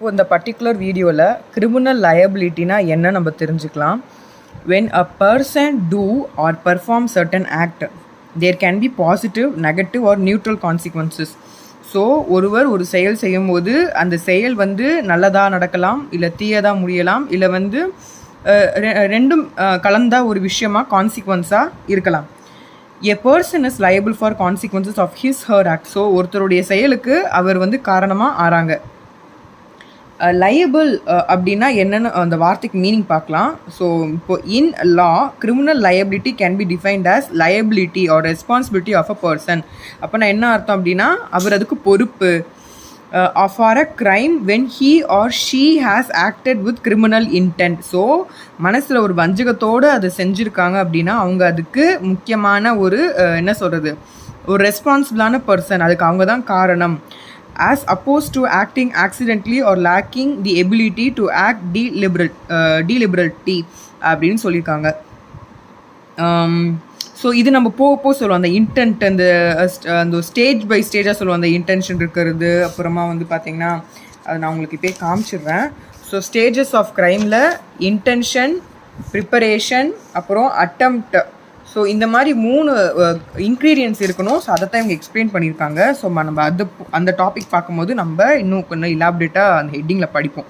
இந்த பர்டிகுலர் வீடியோவில் கிரிமினல் லயபிலிட்டினா என்ன நம்ம தெரிஞ்சுக்கலாம். when a person do or perform certain act there can be positive, negative or neutral consequences. So ஒருவர் ஒரு செயல் செய்யும்போது அந்த செயல் நல்லதாக நடக்கலாம், இல்லை தீயதாக முடியலாம், இல்லை ரெண்டும் கலந்த ஒரு விஷயமாக கான்சிக்வன்ஸாக இருக்கலாம். A person is liable for consequences of his her act. So ஒருத்தருடைய செயலுக்கு அவர் காரணமாக ஆறாங்க. லயபிள் அப்படின்னா என்னென்னு அந்த வார்த்தைக்கு மீனிங் பார்க்கலாம். ஸோ இப்போ in law criminal liability can be defined as liability or responsibility of a person. அப்போனா என்ன அர்த்தம் அப்படின்னா அவர் அதுக்கு பொறுப்பு for a crime when he or she has acted with criminal intent. So மனசில் ஒரு வஞ்சகத்தோடு அதை செஞ்சுருக்காங்க அப்படின்னா அவங்க அதுக்கு முக்கியமான ஒரு ஒரு ரெஸ்பான்சிபிளான பர்சன், அதுக்கு அவங்க தான் காரணம். as opposed to acting accidentally or lacking the ability to act deliberately அப்படின்னு சொல்லியிருக்காங்க. ஸோ இது நம்ம போக சொல்லுவோம் அந்த இன்டென்ட், அந்த ஸ்டேஜ் பை ஸ்டேஜாக சொல்லுவோம். அந்த இன்டென்ஷன் இருக்கிறது, அப்புறமா பார்த்திங்கன்னா அதை நான் உங்களுக்கு இப்போ காமிச்சிடுறேன். ஸோ ஸ்டேஜஸ் ஆஃப் க்ரைமில் இன்டென்ஷன், ப்ரிப்பரேஷன், அப்புறம் அட்டெம்ப்ட். ஸோ இந்த மாதிரி 3 இன்க்ரீடியன்ஸ் இருக்கணும். ஸோ அதை தான் இவங்க எக்ஸ்பிளைன் பண்ணியிருக்காங்க. ஸோ நம்ம அந்த டாபிக் பார்க்கும்போது நம்ம இன்னும் கொஞ்சம் இலாபரேட்டாக அந்த ஹெட்டிங்கில் படிப்போம்.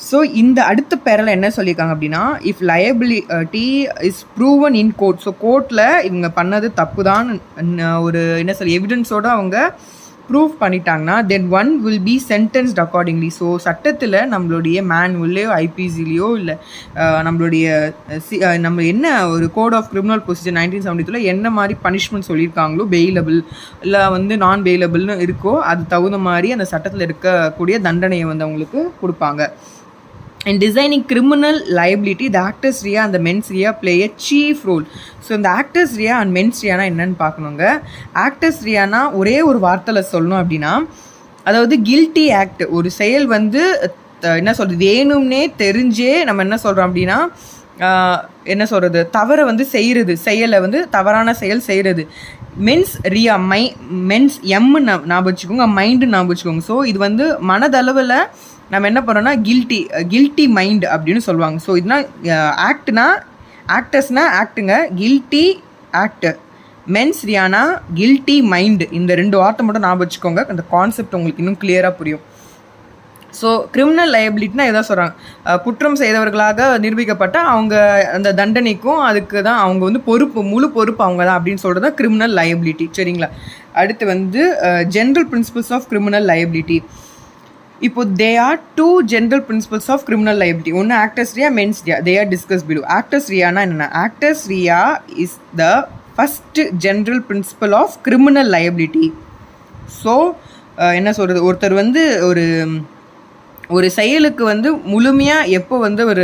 ஸோ இந்த அடுத்த பேரில் என்ன சொல்லியிருக்காங்க அப்படின்னா, if liability is proven in court. So கோர்ட்டில் இவங்க பண்ணது தப்பு தான் ஒரு எவிடன்ஸோடு அவங்க ப்ரூவ் பண்ணிட்டாங்கன்னா then one will be sentenced accordingly. So சட்டத்தில் நம்மளுடைய மேனுவல்லையோ ஐபிசிலையோ இல்லை நம்மளுடைய நம்ம என்ன ஒரு கோட் ஆஃப் கிரிமினல் ப்ரொசீஜர் 1972 என்ன மாதிரி பனிஷ்மெண்ட் சொல்லியிருக்காங்களோ, பெயிலபிள் இல்லை நான் பெயிலபிள்னு இருக்கோ அது தகுந்த மாதிரி அந்த சட்டத்தில் இருக்கக்கூடிய தண்டனையை அவங்களுக்கு கொடுப்பாங்க. In designing criminal liability, the actus rea and the mens rea play a chief role. So இந்த actus rea and mens reaனா என்னன்னு பார்க்கணுங்க. actus reaனா ஒரே ஒரு வார்த்தையில் சொல்லணும் அப்படின்னா, அதாவது கில்ட்டி ஆக்ட், ஒரு செயல் வேணும்னே தெரிஞ்சே நம்ம என்ன சொல்கிறோம் அப்படின்னா தவறை செய்கிறது, செயலை தவறான செயல் செய்கிறது. மென்ஸ் ரியா மென்ஸ் எம்னு ஞாபகம் வச்சுக்கோங்க, மைண்டு ஞாபகம் வச்சுக்கோங்க. ஸோ இது மனதளவில் நம்ம என்ன பண்ணுறோன்னா கில்ட்டி மைண்ட் அப்படின்னு சொல்லுவாங்க. ஸோ இதுனா ஆக்டர்ஸ்னால் ஆக்டுங்க, கில்ட்டி ஆக்டர், மென்ஸ் ரியானா கில்ட்டி மைண்டு. இந்த 2 வார்த்தை மட்டும் ஞாபகம் வச்சுக்கோங்க, அந்த கான்செப்ட் உங்களுக்கு இன்னும் கிளியராக புரியும். ஸோ கிரிமினல் லயபிலிட்டினா எதாவது சொல்கிறாங்க, குற்றம் செய்தவர்களாக நிரூபிக்கப்பட்ட அவங்க அந்த தண்டனைக்கும் அதுக்கு தான் அவங்க பொறுப்பு, முழு பொறுப்பு அவங்க தான் அப்படின்னு சொல்கிறது தான் கிரிமினல் லயபிலிட்டி. சரிங்களா? அடுத்து general principles of criminal liability. இப்போ they are 2 general principles of criminal liability. ஒன்று actus rea, mens rea. They are discuss below. Actus ரியானா என்னென்ன? Actus rea is the first general principle of criminal liability. So ஒருத்தர் ஒரு செயலுக்கு முழுமையாக எப்போ அவர்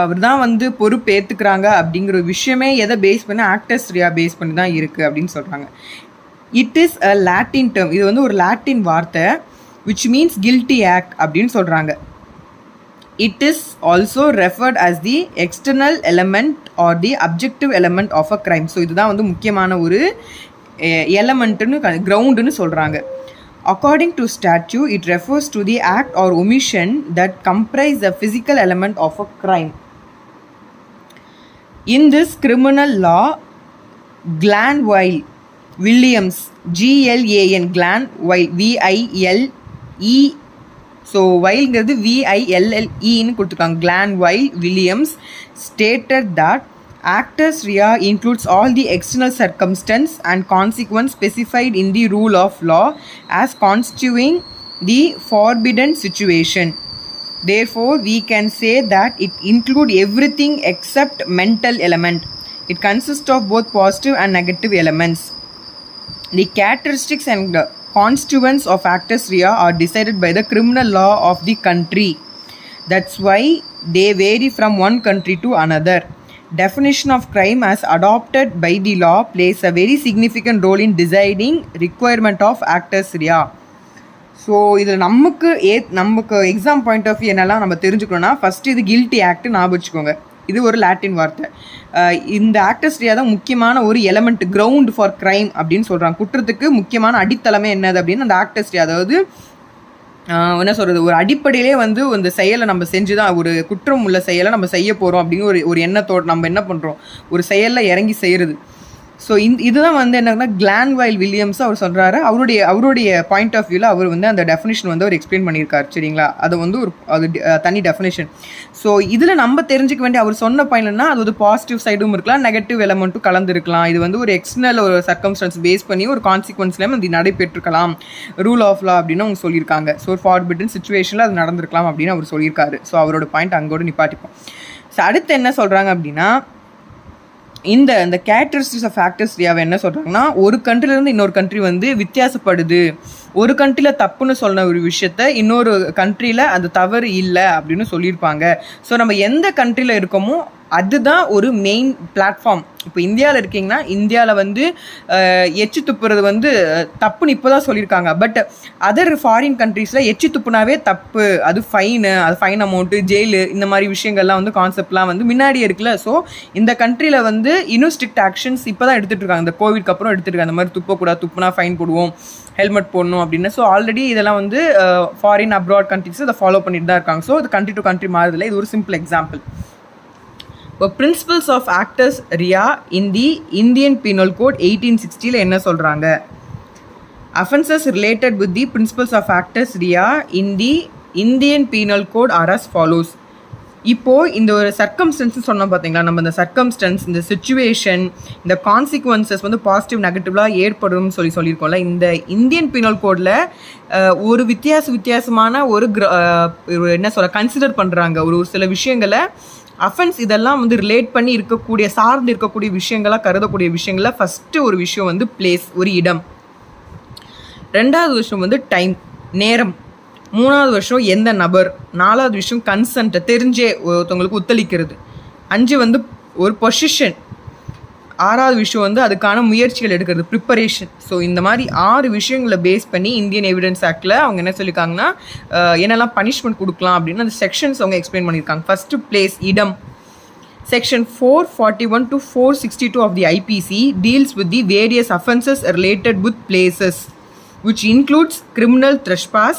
அவர் தான் பொறுப்பு ஏற்றுக்கிறாங்க அப்படிங்கிற விஷயமே எதை பேஸ் பண்ணி ஆக்டர்ஸ் ரியா பேஸ் பண்ணி தான் இருக்குது அப்படின்னு சொல்கிறாங்க. It is a Latin term. இது ஒரு லாட்டின் வார்த்தை which means guilty act அப்படின்னு சொல்கிறாங்க. It is also referred as the external element or the objective element of a crime. So இதுதான் முக்கியமான ஒரு எலமெண்ட்டுன்னு கிரவுண்டுன்னு சொல்கிறாங்க. According to statute, it refers to the act or omission that comprise the physical element of a crime. In this criminal law, Glanville Williams, GLAN, Glanville, VILE, so வைல்ங்கிறது VILLEன்னு கொடுத்துருக்காங்க. Glanville Williams stated that actus rea includes all the external circumstance and consequence specified in the rule of law as constituting the forbidden situation. Therefore, we can say that it includes everything except mental element. It consists of both positive and negative elements. The characteristics and constituents of actus rea are decided by the criminal law of the country. That's why they vary from one country to another. Definition of crime as adopted by the law plays a very significant role in deciding requirement of actus rea. So இதில் நமக்கு exam point of view என்னெல்லாம் நம்ம தெரிஞ்சுக்கணும்னா, first இது guilty act ஞாபகம் வச்சுக்கோங்க. இது ஒரு லாட்டின் வார்த்தை. இந்த ஆக்டர்ஸ் ரியா தான் முக்கியமான ஒரு எலமெண்ட், கிரவுண்ட் ஃபார் கிரைம் அப்படின்னு சொல்கிறாங்க. குற்றத்துக்கு முக்கியமான அடித்தளமே என்னது அப்படின்னு அந்த ஆக்டர்ஸ் ரியா, அதாவது என்ன சொல்கிறது, ஒரு அடிப்படையிலே வந்து இந்த செயலை நம்ம செஞ்சு தான், ஒரு குற்றம் உள்ள செயலை நம்ம செய்ய போகிறோம் அப்படின்னு ஒரு எண்ணத்தோடு நம்ம என்ன பண்ணுறோம், ஒரு செயலில் இறங்கி செய்கிறது. ஸோ இதுதான் வந்து என்னன்னா கிளான்வைல் வில்லியம்ஸ் அவர் சொல்கிறாரு. அவருடைய பாயிண்ட் ஆஃப் வியூவில் அவர் வந்து அந்த டெஃபினேஷன் வந்து அவர் எக்ஸ்பிளைன் பண்ணியிருக்காரு. சரிங்களா, அது வந்து ஒரு தனி டெஃபினேஷன். ஸோ இதில் நம்ம தெரிஞ்சுக்க வேண்டிய அவர் சொன்ன பாயிண்ட்னா அது ஒரு பாசிட்டிவ் சைடும் இருக்கலாம், நெகட்டிவ் எலமெண்ட்டும் கலந்துருக்கலாம். இது வந்து ஒரு எக்ஸ்டர்னல் ஒரு சர்க்கம்ஸ்டன்ஸ் பேஸ் பண்ணி ஒரு கான்சிக்வன்ஸ்லேயும் இது நடைபெற்றிருக்கலாம், ரூல் ஆஃப் லா அப்படின்னு அவங்க சொல்லியிருக்காங்க. ஸோ ஃபார்பிட்டன் சுச்சுவேஷனில் அது நடந்திருக்கலாம் அப்படின்னு அவர் சொல்லியிருக்காரு. ஸோ அவரோட பாயிண்ட் அங்கோடு நிப்பாட்டிப்போம். ஸோ அடுத்து என்ன சொல்கிறாங்க அப்படின்னா, இந்த கேரக்டரிஸ்டிக்ஸ் ஆஃப் ஃபேக்டர்ஸ் ரியாவை என்ன சொல்கிறாங்கன்னா, ஒரு கண்ட்ரிலேருந்து இன்னொரு கண்ட்ரி வந்து வித்தியாசப்படுது. ஒரு கண்ட்ரியில் தப்புன்னு சொன்ன ஒரு விஷயத்த இன்னொரு கண்ட்ரியில் அது தவறு இல்லை அப்படின்னு சொல்லியிருப்பாங்க. ஸோ நம்ம எந்த கண்ட்ரியில் இருக்கோமோ அதுதான் ஒரு மெயின் பிளாட்ஃபார்ம். இப்போ இந்தியாவில் இருக்கீங்கன்னா இந்தியாவில் வந்து எச்சு துப்புறது வந்து தப்புன்னு இப்போ தான் சொல்லியிருக்காங்க. பட் அதர் ஃபாரின் கண்ட்ரீஸில் எச்சு துப்புனாவே தப்பு, அது ஃபைன் அமௌண்ட்டு, ஜெயிலு, இந்த மாதிரி விஷயங்கள்லாம் வந்து கான்செப்ட்லாம் வந்து முன்னாடியே இருக்குல்ல. ஸோ இந்த கண்ட்ரியில் வந்து இன்னும் ஸ்ட்ரிக்ட் ஆக்ஷன்ஸ் இப்போ தான் எடுத்துகிட்டு இருக்காங்க. இந்த கோவிட்க்கு அப்புறம் எடுத்துகிட்டு இருக்காங்க. அந்த மாதிரி துப்பக்கூடாது, துப்புனா ஃபைன் போடுவோம், ஹெல்மெட் போடணும் அப்படின்னு. ஸோ ஆல்ரெடி இதெல்லாம் வந்து ஃபாரின் அப்ராட் கண்ட்ரிஸ் இதை ஃபாலோ பண்ணிட்டு தான் இருக்காங்க. ஸோ இது கண்ட்ரி டு கண்ட்ரி மாறுதில்லை. இது ஒரு சிம்பிள் எக்ஸாம்பிள். இப்போ principles of actus Riya in the Indian penal code 1860 என்ன சொல்கிறாங்க? Offences related with the principles of actus Riya in the Indian penal code are as follows. இப்போது இந்த ஒரு சர்க்கம்ஸ்டன்ஸ்னு சொன்னோம் பார்த்தீங்களா, நம்ம இந்த சர்க்கம்ஸ்டன்ஸ், இந்த சிச்சுவேஷன், இந்த கான்சிக்வன்சஸ் வந்து பாசிட்டிவ் நெகட்டிவ்லாம் ஏற்படும் சொல்லியிருக்கோம்ல. இந்த இந்தியன் பீனல் கோடில் ஒரு வித்தியாசமான ஒரு என்ன சொல்ல கன்சிடர் பண்ணுறாங்க. ஒரு சில விஷயங்களை அஃபென்ஸ் இதெல்லாம் வந்து ரிலேட் பண்ணி சார்ந்து இருக்கக்கூடிய விஷயங்களாக கருதக்கூடிய விஷயங்கள ஃபஸ்ட்டு ஒரு விஷயம் வந்து பிளேஸ், ஒரு இடம். ரெண்டாவது விஷயம் வந்து டைம், நேரம். மூணாவது விஷயம் எந்த நபர். நாலாவது விஷயம் கன்சென்ட்டை தெரிஞ்சே ஒருத்தவங்களுக்கு ஒத்துழைக்கிறது. 5 வந்து ஒரு பொசிஷன். 6வது விஷயம் வந்து அதுக்கான முயற்சிகள் எடுக்கிறது, ப்ரிப்பரேஷன். ஸோ இந்த மாதிரி 6 விஷயங்களை பேஸ் பண்ணி இந்தியன் எவிடன்ஸ் ஆக்டில் அவங்க என்ன சொல்லியிருக்காங்கன்னா என்னெல்லாம் பனிஷ்மெண்ட் கொடுக்கலாம் அப்படின்னு அந்த செக்ஷன்ஸ் அவங்க எக்ஸ்பிளைன் பண்ணியிருக்காங்க. ஃபஸ்ட்டு பிளேஸ், இடம். Section 441 to 462 of the IPC deals with the various offences related with places, which includes criminal trespass,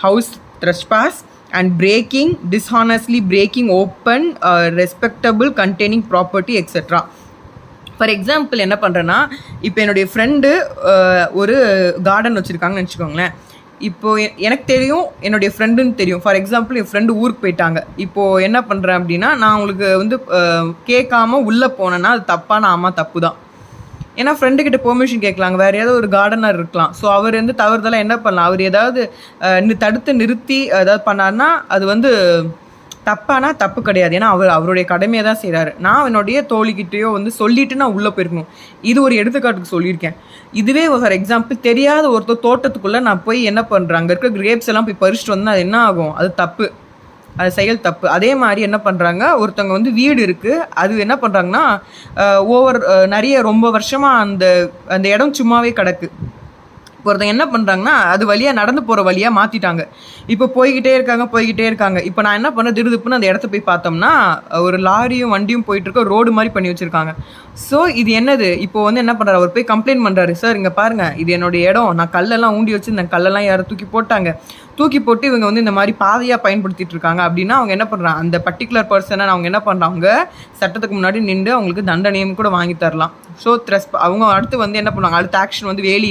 house trespass, and breaking, dishonestly breaking open respectable containing property, etc. For example என்ன பண்ணுறேன்னா, இப்போ என்னுடைய friend ஒரு garden வச்சுருக்காங்கன்னு வச்சுக்கோங்களேன். இப்போது எனக்கு தெரியும், என்னுடைய ஃப்ரெண்டுன்னு தெரியும். ஃபார் எக்ஸாம்பிள் என் ஃப்ரெண்டு ஊருக்கு போயிட்டாங்க. இப்போது என்ன பண்ணுறேன் அப்படின்னா, நான் அவங்களுக்கு வந்து கேட்காம உள்ளே போனேன்னா அது தப்பான தப்பு தான். ஏன்னா ஃப்ரெண்டுக்கிட்ட பெர்மிஷன் கேட்கலாங்க, வேறு ஏதாவது ஒரு கார்டனர் இருக்கலாம். ஸோ அவர் வந்து தவறுதலாக என்ன பண்ணலாம், அவர் ஏதாவது தடுத்து நிறுத்தி ஏதாவது பண்ணார்னா அது வந்து தப்பானா தப்பு கிடையாது. ஏன்னா அவருடைய கடமையை தான் செய்கிறாரு. நான் என்னுடைய தோழிக்கிட்டேயோ வந்து சொல்லிவிட்டு நான் உள்ளே போயிருக்கணும். இது ஒரு எடுத்துக்காட்டுக்கு சொல்லியிருக்கேன். இதுவே ஃபார் எக்ஸாம்பிள் தெரியாத ஒருத்தர் தோட்டத்துக்குள்ளே நான் போய் என்ன பண்ணுறேன், அங்கே இருக்க கிரேப்ஸ் எல்லாம் போய் பறிச்சுட்டு வந்தால் அது என்ன ஆகும், அது தப்பு, அது செயல் தப்பு. அதே மாதிரி என்ன பண்ணுறாங்க, ஒருத்தவங்க வந்து வீடு இருக்குது, அது என்ன பண்ணுறாங்கன்னா நிறைய ரொம்ப வருஷமாக அந்த இடம் சும்மாவே கிடக்கு. ஒருத்தங்க என்ன பண்ணுறாங்கன்னா அது வழியாக நடந்து போகிற வழியாக மாற்றிட்டாங்க. இப்போ போய்கிட்டே இருக்காங்க. இப்போ நான் என்ன பண்ண, திருதுப்புன்னு அந்த இடத்த போய் பார்த்தோம்னா ஒரு லாரியும் வண்டியும் போயிட்டுருக்க ரோடு மாதிரி பண்ணி வச்சுருக்காங்க. ஸோ இது என்னது, இப்போ வந்து என்ன பண்ணுறாரு, அவர் போய் கம்ப்ளைண்ட் பண்ணுறாரு, சார் இங்கே பாருங்கள், இது என்னுடைய இடம், நான் கல்லெல்லாம் ஊண்டி வச்சுருந்தேன், கல்லெல்லாம் யாரும் தூக்கி போட்டு இவங்க வந்து இந்த மாதிரி பாதையாக பயன்படுத்திட்டு இருக்காங்க அப்படின்னா அவங்க என்ன பண்ணுறாங்க, அந்த பர்டிகுலர் பர்சனை அவங்க என்ன பண்ணுறாங்க, சட்டத்துக்கு முன்னாடி நின்று அவங்களுக்கு தண்டனையும் கூட வாங்கி தரலாம். ஸோ அவங்க அடுத்து வந்து என்ன பண்ணுவாங்க, அடுத்த ஆக்ஷன் வந்து வேலி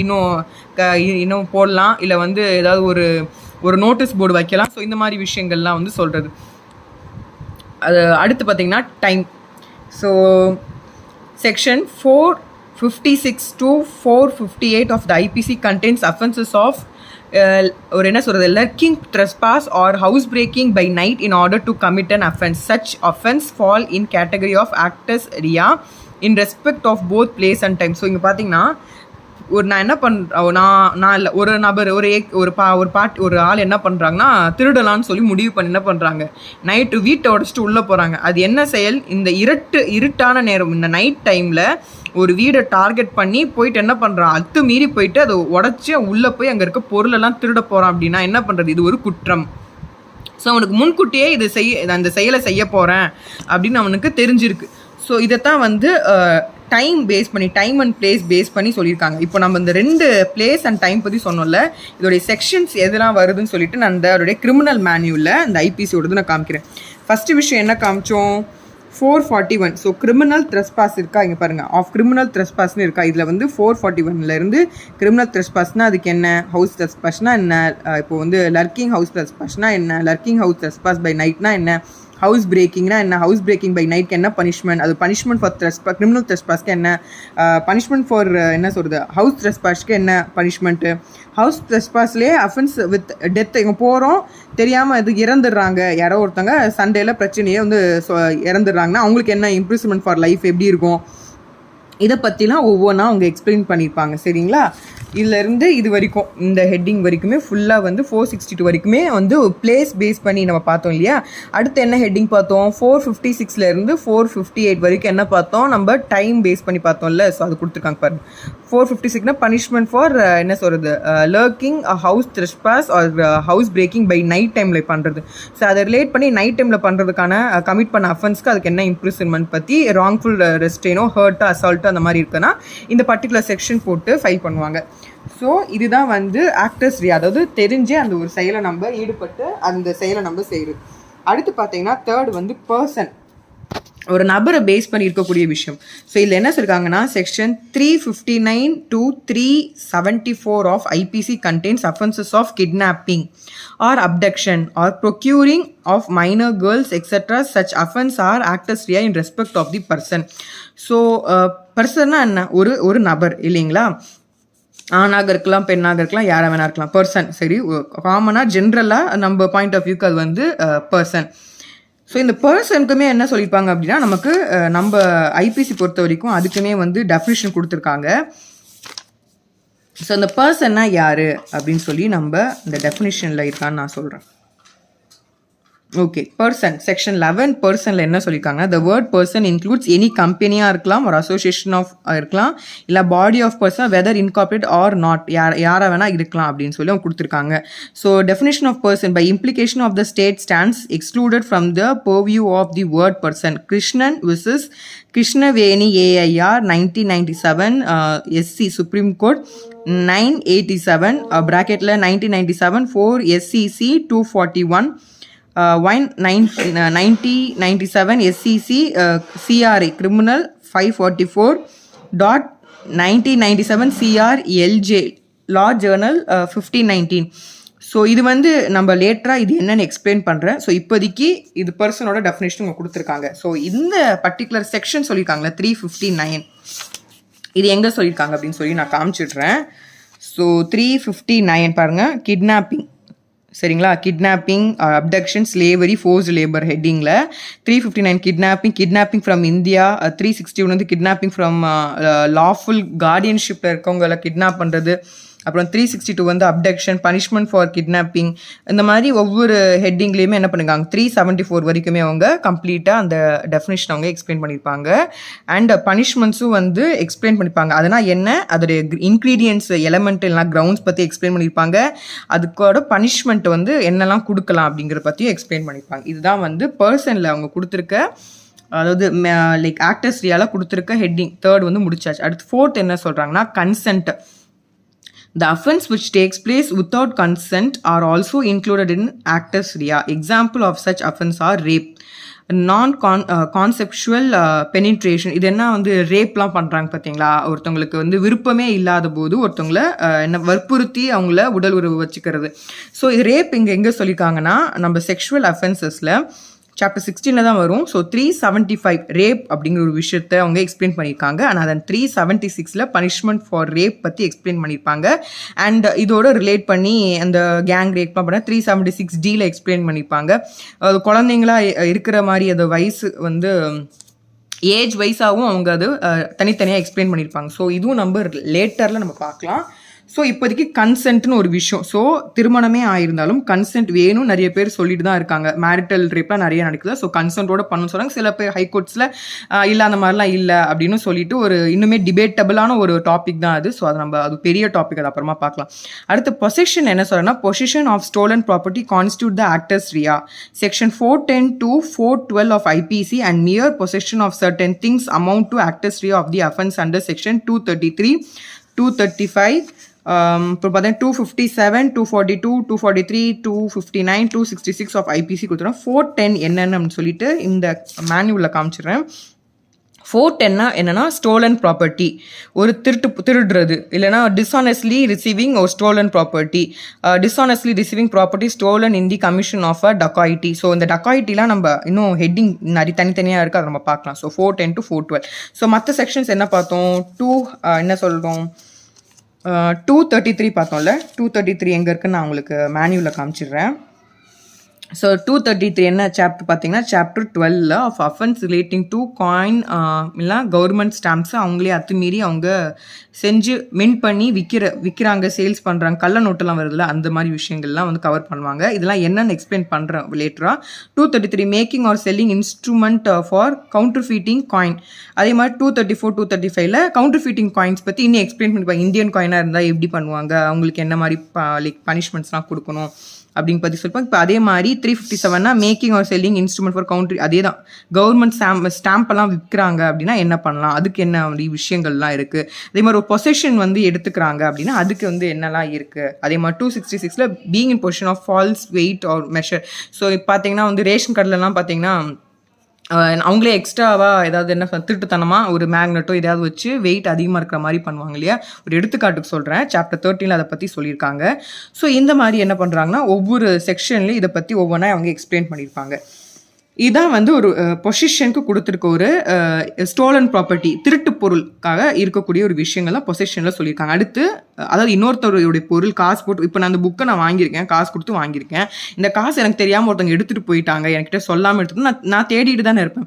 இன்னும் போடலாம், இல்லை வந்து ஏதாவது ஒரு நோட்டீஸ் போர்டு வைக்கலாம். ஸோ இந்த மாதிரி விஷயங்கள்லாம் வந்து சொல்கிறது. அது அடுத்து பார்த்திங்கன்னா time. So section 456 to 458 of the IPC contains offences of ஒரு என்ன சொல்கிறது, lurking, trespass or house breaking by night in order to commit an offence. Such offence fall in category of actus rea in respect of both place and time. So இங்கே பார்த்தீங்கன்னா நான் என்ன நான் இல்லை, ஒரு நபர் ஒரு ஆள் என்ன பண்ணுறாங்கன்னா திருடலான்னு சொல்லி முடிவு பண்ணி என்ன பண்ணுறாங்க, நைட்டு வீட்டை உடச்சிட்டு உள்ளே போகிறாங்க. அது என்ன செயல், இந்த இருட்டான நேரம், இந்த நைட் டைமில் ஒரு வீடை டார்கெட் பண்ணி போயிட்டு என்ன பண்ணுறான், மீறி போயிட்டு அதை உடச்சி உள்ளே போய் அங்கே இருக்க பொருளெல்லாம் திருட போகிறான் அப்படின்னா என்ன பண்ணுறது, இது ஒரு குற்றம். ஸோ அவனுக்கு முன்கூட்டியே அந்த செயலை செய்ய போகிறேன் அப்படின்னு அவனுக்கு தெரிஞ்சிருக்கு. ஸோ இதைத்தான் வந்து டைம் பேஸ் பண்ணி, டைம் அண்ட் பிளேஸ் பேஸ் பண்ணி சொல்லியிருக்காங்க. இப்போ நம்ம இந்த 2 பிளேஸ் அண்ட் டைம் பற்றி சொன்னோம்ல, இதோடைய செக்ஷன்ஸ் எதெல்லாம் வருதுன்னு சொல்லிட்டு நான் அதோடைய கிரிமினல் மேனுவலில் இந்த ஐபிசியோடது நான் காமிக்கிறேன். ஃபஸ்ட்டு விஷயம் என்ன காமிச்சோம், 441. ஸோ கிரிமினல் த்ரெஸ்பாஸ் இருக்கா, இங்கே பாருங்கள், ஆஃப் கிரிமினல் த்ரெஸ்பாஸ்னு இருக்கா. இதில் வந்து 441லேருந்து கிரிமினல் த்ரெஸ்பாஸ்னால் அதுக்கு என்ன, ஹவுஸ் த்ரெஸ்பாஸ்னால் என்ன, இப்போ வந்து லர்க்கிங் ஹவுஸ் த்ரெஸ்பாஸ்னால் என்ன, லர்க்கிங் ஹவுஸ் த்ரெஸ்பாஸ் பை நைட்னா என்ன, ஹவுஸ் பிரேக்கிங்னா என்ன, ஹவுஸ் பிரேக்கிங் பை நைட்க்கு என்ன பனிஷ்மெண்ட், அது பனிஷ்மெண்ட் ஃபார் த்ரெஸ்பாஸ், கிரிமினல் த்ரெஸ்பாஸ்க்கு என்ன பனிஷ்மெண்ட், ஃபார் என்ன சொல்கிறது ஹவுஸ் த்ரெஸ்பாஸ்க்கு என்ன பனிஷ்மெண்ட்டு, ஹவுஸ் த்ரெஸ்பாஸ்லேயே அஃபென்ஸ் வித் டெத், இங்கே போகிறோம் தெரியாமல் இது இறந்துடுறாங்க, யாரோ ஒருத்தங்க சண்டேல பிரச்சனையே வந்து இறந்துடுறாங்கன்னா அவங்களுக்கு என்ன இம்ப்ரூவ்மெண்ட் ஃபார் லைஃப் எப்படி இருக்கும், இதை பற்றிலாம் ஒவ்வொன்றா அவங்க எக்ஸ்பிளைன் பண்ணியிருப்பாங்க. சரிங்களா, இதிலேருந்து இது வரைக்கும் இந்த ஹெட்டிங் வரைக்குமே ஃபுல்லாக வந்து 462 வரைக்குமே வந்து பிளேஸ் பேஸ் பண்ணி நம்ம பார்த்தோம் இல்லையா. அடுத்து என்ன ஹெட்டிங் பார்த்தோம், 456லேருந்து 458 வரைக்கும் என்ன பார்த்தோம், நம்ம டைம் பேஸ் பண்ணி பார்த்தோம்ல. ஸோ அது கொடுத்துருக்காங்க பாருங்க. 456னா பனிஷ்மெண்ட் ஃபார் என்ன சொல்கிறது, lurking house trespass or house breaking by night டைமில் பண்ணுறது. ஸோ அதை ரிலேட் பண்ணி நைட் டைமில் பண்ணுறதுக்கான கமிட் பண்ண அஃபென்ஸ்க்கு அதுக்கு என்ன இம்ப்ரூவ்மெண்ட் பற்றி, ராங்ஃபுல் ரெஸ்ட்ரெயினோ ஹர்ட்டோ அசால்ட்டோ அந்த மாதிரி இருக்குன்னா இந்த பர்டிகுலர் செக்ஷன் போட்டு ஃபைல் பண்ணுவாங்க. ஸோ இதுதான் வந்து ஆக்டர்ஸ் ரியா, அதாவது தெரிஞ்சு அந்த ஒரு செயலை நம்ம ஈடுபட்டு அந்த செயலை நம்ம செய்கிறது. அடுத்து பார்த்தீங்கன்னா தேர்ட் வந்து பர்சன், ஒரு நபரை பேஸ் பண்ணி இருக்கக்கூடிய விஷயம். ஸோ இதில் என்ன சொல்லியிருக்காங்கன்னா section 359 to 374 of IPC contains offences of kidnapping or abduction or procuring of minor girls etcetera such offence are actus Riya in respect of the person. So பர்சன்னா என்ன, ஒரு நபர் இல்லைங்களா, ஆணாக இருக்கலாம் பெண்ணாக இருக்கலாம் யாராக வேணா இருக்கலாம், பர்சன். சரி, காமனாக ஜென்ரலாக நம்ம பாயிண்ட் ஆஃப் வியூக்கு அது வந்து பர்சன். ஸோ இந்த பர்சனுக்குமே என்ன சொல்லியிருப்பாங்க அப்படின்னா, நமக்கு நம்ம ஐபிசி பொறுத்த வரைக்கும் அதுக்குமே வந்து டெஃபினிஷன் கொடுத்துருக்காங்க. ஸோ இந்த பர்சன்னா யார் அப்படின்னு சொல்லி நம்ம இந்த டெஃபினிஷனில் இருக்கான்னு நான் சொல்கிறேன். ஓகே, பர்சன் செக்ஷன் 11 பர்சனில் என்ன சொல்லியிருக்காங்க, the word person includes any கம்பெனியாக இருக்கலாம், ஒரு அசோசியேஷன் ஆஃப் இருக்கலாம், இல்லை body of person whether incorporate or not, யாராக வேணால் இருக்கலாம் அப்படின்னு சொல்லி அவங்க கொடுத்துருக்காங்க. So definition of person by implication of the state stands excluded from the purview of the word person. Krishnan versus Krishnaveni AIR 1997 SC supreme court 987 ப்ராக்கெட்டில் 1997 4 SCC 241 1997 SCC CRA criminal 544.1997 CR LJ law journal 1519. So இது வந்து நம்ம லேட்டராக இது என்னென்னு explain பண்ணுறேன். So இப்போதைக்கு இது பர்சனோட definition அவங்க கொடுத்துருக்காங்க. ஸோ இந்த பர்டிகுலர் செக்ஷன் சொல்லியிருக்காங்களே 359, இது எங்கே சொல்லியிருக்காங்க அப்படின்னு சொல்லி நான் காமிச்சிடுறேன். ஸோ 359 பாருங்கள், கிட்னாப்பிங். சரிங்களா, kidnapping, abduction, slavery, forced labour ஹெட்டிங்கில் 359 கிட்னாப்பிங் ஃப்ரம் இந்தியா. 361 வந்து கிட்னாப்பிங் ஃப்ரம் லாஃபுல் கார்டியன்ஷிப்பில் இருக்கவங்களை கிட்னாப் பண்ணுறது. அப்புறம் 362 வந்து அப்டக்ஷன், பனிஷ்மெண்ட் ஃபார் கிட்னாப்பிங். இந்த மாதிரி ஒவ்வொரு ஹெட்டிங்லேயுமே என்ன பண்ணுறாங்க 374 வரைக்குமே அவங்க கம்ப்ளீட்டாக அந்த டெஃபினேஷன் அவங்க எக்ஸ்பிளைன் பண்ணியிருப்பாங்க. அண்ட் பனிஷ்மெண்ட்ஸும் வந்து எக்ஸ்பிளைன் பண்ணியிருப்பாங்க. அதனால் என்ன, அதோடைய இன்க்ரீடியன்ட்ஸ், எலமெண்ட் இல்லைனா கிரவுண்ட்ஸ் பற்றி எக்ஸ்பிளைன் பண்ணியிருப்பாங்க. அதுக்கோட பனிஷ்மெண்ட் வந்து என்னெல்லாம் கொடுக்கலாம் அப்படிங்கிற பற்றியும் எக்ஸ்பிளைன் பண்ணியிருப்பாங்க. இதுதான் வந்து பர்சனில் அவங்க கொடுத்துருக்க, அதாவது லைக் ஆக்டர்ஸ் ரியால கொடுத்துருக்க ஹெட்டிங். தேர்ட் வந்து முடிச்சாச்சு. அடுத்து ஃபோர்த் என்ன சொல்கிறாங்கன்னா consent. The offence which takes place without consent are also included in actus rea. Example of such offence are rape, non-conceptual penetration. இது என்ன வந்து ரேப்லாம் பண்ணுறாங்க பார்த்தீங்களா, ஒருத்தவங்களுக்கு வந்து விருப்பமே இல்லாத போது ஒருத்தவங்கள என்ன வற்புறுத்தி அவங்கள உடல் உறவு வச்சுக்கிறது. ஸோ இது ரேப் இங்கே எங்கே சொல்லியிருக்காங்கன்னா நம்ம செக்ஷுவல் அஃபென்சஸில் சாப்டர் 16 தான் வரும். ஸோ 375 ரேப் அப்படிங்கிற ஒரு விஷயத்தை அவங்க எக்ஸ்பிளைன் பண்ணியிருக்காங்க. ஆனால் அதன் 376 பனிஷ்மெண்ட் ஃபார் ரேப் பற்றி எக்ஸ்பிளைன் பண்ணியிருப்பாங்க. அண்ட் இதோட ரிலேட் பண்ணி அந்த கேங் ரேப்லாம் பண்ண 376D எக்ஸ்பிளைன் பண்ணியிருப்பாங்க. அது குழந்தைங்களா இருக்கிற மாதிரி அது வயசு வந்து ஏஜ் வைஸாகவும் அவங்க அது தனித்தனியாக எக்ஸ்பிளைன் பண்ணியிருப்பாங்க. ஸோ இதுவும் நம்ம லேட்டரில் நம்ம பார்க்கலாம். ஸோ இப்போதைக்கு கன்சென்ட்னு ஒரு விஷயம். ஸோ திருமணமே ஆயிருந்தாலும் கன்சென்ட் வேணும் நிறைய பேர் சொல்லிட்டு தான் இருக்காங்க. மேரிட்டல் ரேப்லாம் நிறைய நடக்குது. ஸோ கன்சென்ட்டோட பண்ணணும்னு சொல்கிறாங்க. சில பேர் ஹைகோர்ட்ஸில் இல்லை அந்த மாதிரிலாம் இல்லை அப்படின்னு சொல்லிட்டு ஒரு இன்னுமே டிபேட்டபிளான ஒரு டாபிக் தான் அது. ஸோ அது பெரிய டாபிக், அது அப்புறமா பார்க்கலாம். அடுத்து பொசெஷன் என்ன சொல்கிறேன்னா, possession of stolen property constitute the actus reus. Section 410 to 412 of IPC and mere possession of certain things amount to actors rea of the offence under section 233, 235, இப்போ பார்த்தீங்கன்னா 257, 242, 243, 259, 266 ஆஃப் ஐபிசி கொடுத்துறோம். 410 என்னென்னு சொல்லிட்டு இந்த மேனுவலில் காமிச்சிடுறேன். 410 என்னன்னா ஸ்டோலன் ப்ராப்பர்ட்டி, ஒரு திருடுறது, இல்லைனா டிஸ்ஆனஸ்ட்லி ரிசீவிங் ஒரு stolen property, dishonestly receiving property stolen in the commission of a dacoity. So இந்த டக்காயிட்டிலாம் நம்ம இன்னும் ஹெட்டிங் நிறைய தனித்தனியாக இருக்குது, அதை நம்ம பார்க்கலாம். So 410 to 412. ஸோ மற்ற செக்ஷன்ஸ் என்ன பார்த்தோம், என்ன சொல்கிறோம், 233 பார்த்தோம்ல. 233 எங்கே இருக்குன்னு நான் உங்களுக்கு மேனுவலில் காமிச்சிடுறேன். ஸோ 233 என்ன சாப்டர் பார்த்தீங்கன்னா, chapter 12 of offence relating to coin இல்லை கவர்மெண்ட் ஸ்டாம்ப்ஸை அவங்களே அத்துமீறி அவங்க செஞ்சு மின்ட் பண்ணி விற்கிறாங்க, சேல்ஸ் பண்ணுறாங்க, கள்ள நோட்டெல்லாம் வருதுல்ல, அந்த மாதிரி விஷயங்கள்லாம் வந்து கவர் பண்ணுவாங்க. இதெல்லாம் என்னென்னு எக்ஸ்பிளைன் பண்ணுறேன் லேட்டராக. 233 making or selling instrument for counterfeiting coin. அதே மாதிரி 234, 235ல கவுண்டர்ஃபீட்டிங் காயின்ஸ் பற்றி இன்னும் எக்ஸ்பிளைன் பண்ணிப்பாங்க. இந்தியன் காயினாக இருந்தால் எப்படி பண்ணுவாங்க, அவங்களுக்கு என்ன மாதிரி லைக் பனிஷ்மெண்ட்ஸ்லாம் கொடுக்கணும் அப்படின்னு பற்றி சொல்லிப்பாங்க. இப்போ அதே மாதிரி 357 making or selling instrument for country. அதே தான் கவர்மெண்ட் ஸ்டாம்பெல்லாம் விற்கிறாங்க அப்படின்னா என்ன பண்ணலாம், அதுக்கு என்ன விஷயங்கள்லாம் இருக்குது. அதே மாதிரி ஒரு பொசெஷன் வந்து எடுத்துக்கிறாங்க அப்படின்னா அதுக்கு வந்து என்னெல்லாம் இருக்குது. அதே மாதிரி 266ல being in position of false weight or measure. So இப்போ பார்த்தீங்கன்னா வந்து ரேஷன் கார்டுலலாம் பார்த்தீங்கன்னா அவங்களே எக்ஸ்ட்ராவாக ஏதாவது என்ன திருட்டுத்தனமாக ஒரு மேக்னெட்டோ எதாவது வச்சு வெயிட் அதிகமாக இருக்கிற மாதிரி பண்ணுவாங்க இல்லையா. ஒரு எடுத்துக்காட்டுக்கு சொல்கிறேன், சாப்டர் 13 அதை பற்றி சொல்லியிருக்காங்க. ஸோ இந்த மாதிரி என்ன பண்ணுறாங்கன்னா ஒவ்வொரு செக்ஷன்லேயும் இதை பற்றி ஒவ்வொன்றா அவங்க எக்ஸ்பிளைன் பண்ணியிருப்பாங்க. இதான் வந்து ஒரு பொசிஷனுக்கு கொடுத்துருக்க ஒரு ஸ்டோலன் ப்ராப்பர்ட்டி, திருட்டு பொருளுக்காக இருக்கக்கூடிய ஒரு விஷயங்கள்லாம் பொசிஷனில் சொல்லியிருக்காங்க. அடுத்து அதாவது இன்னொருத்தருடைய பொருள் காசு போட்டு, இப்போ நான் அந்த புக்கை நான் வாங்கியிருக்கேன், காசு கொடுத்து வாங்கியிருக்கேன், இந்த காசு எனக்கு தெரியாமல் ஒருத்தவங்க எடுத்துகிட்டு போயிட்டாங்க, என்கிட்ட சொல்லாமல் எடுத்துகிட்டு நான் தேடிட்டு தானே இருப்பேன்.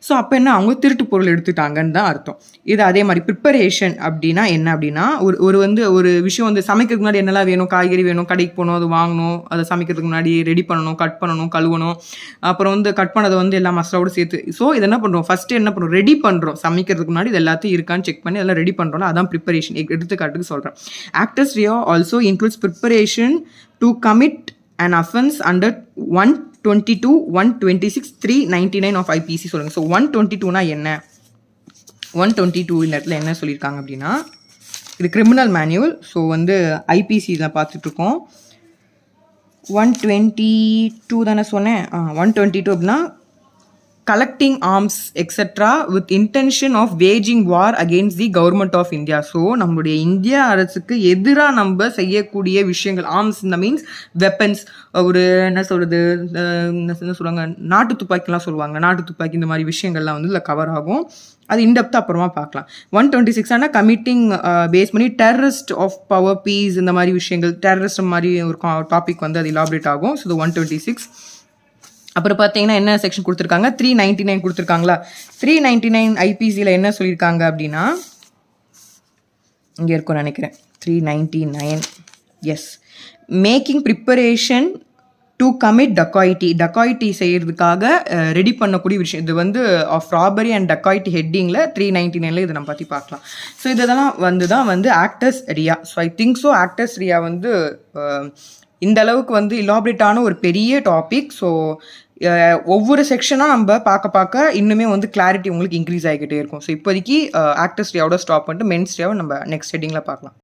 ஸோ அப்போ என்ன, அவங்க திருட்டு பொருள் எடுத்துட்டாங்கன்னு தான் அர்த்தம். இது அதே மாதிரி ப்ரிப்பரேஷன் அப்படின்னா என்ன அப்படின்னா, ஒரு விஷயம் வந்து சமைக்கிறதுக்கு முன்னாடி என்னெல்லாம் வேணும், காய்கறி வேணும், கடைக்கு போகணும், அது வாங்கணும், அதை சமைக்கிறதுக்கு முன்னாடி ரெடி பண்ணணும், கட் பண்ணணும், கழுவணும், அப்புறம் வந்து கட் பண்ணதை வந்து எல்லா மசாலாவோடு சேர்த்து. ஸோ இதை என்ன பண்ணுறோம், ஃபஸ்ட்டு என்ன பண்ணுறோம், ரெடி பண்ணுறோம். சமைக்கிறதுக்கு முன்னாடி இது எல்லாத்தையும் இருக்கான்னு செக் பண்ணி அதெல்லாம் ரெடி பண்ணுறோம். அதான் ப்ரிப்பரேஷன். எடுத்துக்காட்டுக்கு சொல்கிறேன். Actus rea also includes preparation to commit an offence under 122, 126, 399 of IPC சொல்லுங்க. ஸோ 122னா என்ன, 122 இந்த இடத்துல என்ன சொல்லியிருக்காங்க அப்படின்னா, இது கிரிமினல் மேனுவல். ஸோ வந்து ஐபிசி இதில் பார்த்துட்ருக்கோம். 122 தானே சொன்னேன். 122 அப்படின்னா collecting arms etcetera with intention of waging war against the government of India. So நம்மளுடைய இந்தியா அரசுக்கு எதிராக நம்ம செய்யக்கூடிய விஷயங்கள், ஆர்ம்ஸ் இந்த மீன்ஸ் வெப்பன்ஸ், ஒரு என்ன சொல்கிறது, என்ன சொல்லுவாங்க, நாட்டு துப்பாக்கிலாம் சொல்லுவாங்க, நாட்டு துப்பாக்கி, இந்த மாதிரி விஷயங்கள்லாம் வந்து இதில் கவர் ஆகும். அது இன்டெப்த்தாக அப்புறமா பார்க்கலாம். 126 ஆனால் கமிட்டிங் பேஸ் பண்ணி டெரரிஸ்ட் ஆஃப் பவர் பீஸ் இந்த மாதிரி விஷயங்கள், டெரரிஸ்ட் மாதிரி ஒரு டாபிக் வந்து அது இலாபரேட் ஆகும். ஸோ 126. அப்புறம் பார்த்தீங்கன்னா என்ன செக்ஷன் கொடுத்துருக்காங்க, 399 கொடுத்துருக்காங்களா. 399 ஐபிசியில் என்ன சொல்லியிருக்காங்க அப்படின்னா, இங்கே இருக்கும்னு நினைக்கிறேன், 399. Yes, making preparation to commit dacoity செய்கிறதுக்காக ரெடி பண்ணக்கூடிய விஷயம். இது வந்து ஆஃப் ராபரி அண்ட் டக்காயிட்டி ஹெட்டிங்கில் 399 இதை நம்ம பற்றி பார்க்கலாம். ஸோ இதெல்லாம் வந்து தான் வந்து actus reus. So I think so actus reus வந்து இந்த அளவுக்கு வந்து இலாபரேட்டான ஒரு பெரிய டாபிக். ஸோ ஒவ்வொரு செக்ஷனாக நம்ம பார்க்க இன்னுமே வந்து கிளாரிட்டி உங்களுக்கு இன்க்ரீஸ் ஆகிக்கிட்டே இருக்கும். ஸோ இப்போதைக்கு ஆக்டர்ஸ் ரியாவோட ஸ்டாப் பண்ணிட்டு மென்ஸ் ரியாவை நம்ம நெக்ஸ்ட் ஹெட்டிங்கில் பார்க்கலாம்.